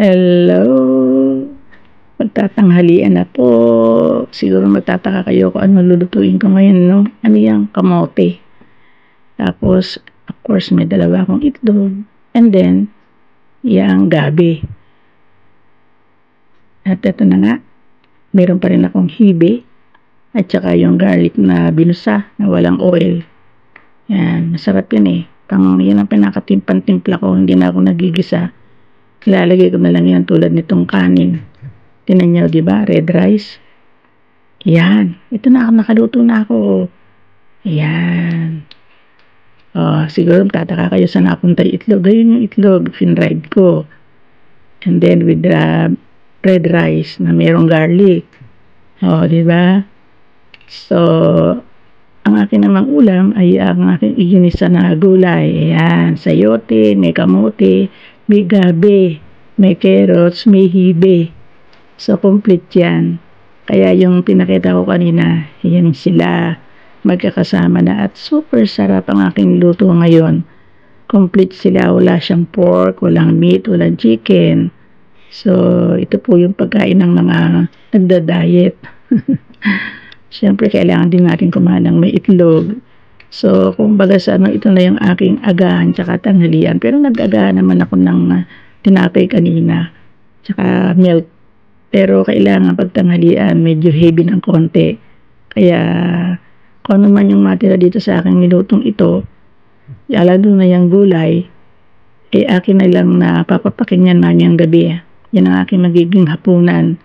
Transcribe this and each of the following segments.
Hello! Magtatanghalian na po. Siguro magtataka kayo kung ano lulutuin ko ngayon, no? Ano yung kamote. Tapos, of course, may dalawa akong itlog. And then, yung gabi. At ito na nga, meron pa rin akong hibe. At saka yung garlic na binusa na walang oil. Yan, masarap yun eh. Yan ang pinakatimpan-timpla ko. Hindi na ako nagigisa. Ilalagay ko na lang yan tulad nitong kanin. Tinan nyo, di ba? Red rice. Yan. Ito na, nakaluto na ako. Yan. Siguro tataka kayo sa napunta itlog. Ayun yung itlog, finried ko. And then with the red rice na mayroong garlic. Di ba? So, ang akin namang ulam ay ang aking iginisa na gulay. Ayan, sayote, may kamote, may gabi, may carrots, may hibe. So, complete yan. Kaya yung pinakita ko kanina, yan sila magkakasama na at super sarap ang aking luto ngayon. Complete sila, wala siyang pork, walang meat, walang chicken. So, ito po yung pagkain ng mga nagda-diet. Siyempre, kailangan din natin kumain ng may itlog. So, kumbaga sa ito na yung aking agahan tsaka tanghalian. Pero nag-agahan naman ako ng tinapay kanina. Tsaka milk. Pero kailangan pag tanghalian, medyo heavy ng konti. Kaya, kung ano man yung matira dito sa aking nilutong ito, lalo na yung gulay, akin na lang na papapakinggan namin yung gabi. Yan ang aking magiging hapunan.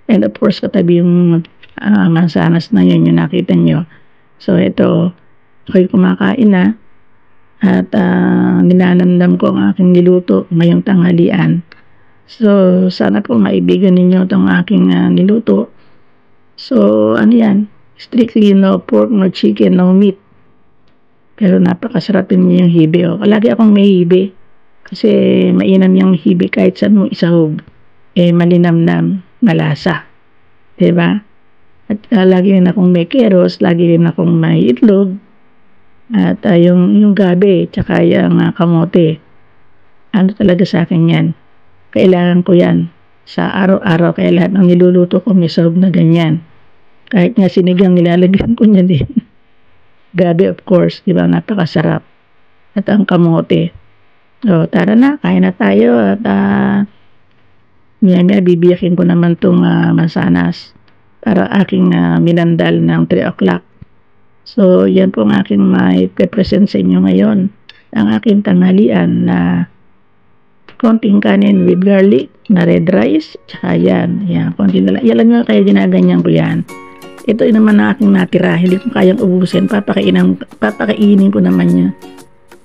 And of course, katabi yung mansanas na yun yung nakita nyo. So, ito, ako'y kumakain na at ninanamdam ko ang aking niluto ngayong tanghalian. So, sana po maibigan ninyo itong aking niluto. So, ano yan? Strictly no pork, no chicken, no meat. Pero napakasarap din yung hibe. Lagi akong may hibe. Kasi mainam yung hibe kahit saan mo isahog. Malinamnam, malasa. Diba? At lagi rin akong may keros, lagi rin akong may itlog. At yung gabi, tsaka yung kamote. Ano talaga sa akin yan? Kailangan ko yan sa araw-araw. Kaya lahat ng niluluto ko may sarap na ganyan. Kahit nga sinigang nilalagyan ko niya din. Gabi of course, di ba? Napakasarap. At ang kamote. So, tara na, kain na tayo. At maya bibiyakin ko naman itong mansanas para aking minandal ng 3 o'clock. So, yan po ang aking may present sa inyo ngayon. Ang aking tanghalian na konting kanin with garlic na red rice. Tsaka yan, konting na lang. Yan lang kaya ginaganyan ko yan. Ito naman ang aking natira. Hindi ko kayang ubusin. Papakainin ko naman niya.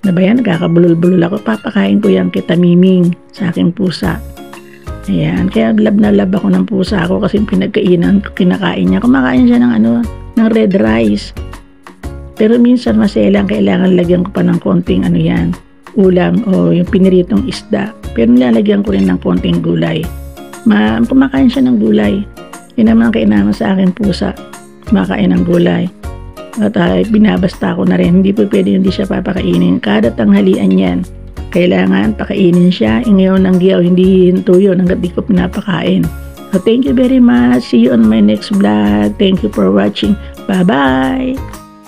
Na ba yan? Nagkakabulol-bulol ako. Papakain ko yan kita Miming sa aking pusa. Ayan, kaya love na love ako ng pusa ko kasi pinagkainan, kinakain niya. Kumakain siya ng red rice. Pero minsan maselang kailangan lagyan ko pa ng konting ulam o yung piniritong isda. Pero nilalagyan ko rin ng konting gulay. Kumakain siya ng gulay. Yun naman ang kailangan sa akin pusa. Kumakain ng gulay. At binabasta ko na rin. Hindi po pwede hindi siya papakainin. Kada tanghalian yan. Kailangan pakainin siya. Ngayon ng giyaw, hindi hinto yun hanggat di ko pinapakain. So, thank you very much. See you on my next vlog. Thank you for watching. Bye-bye!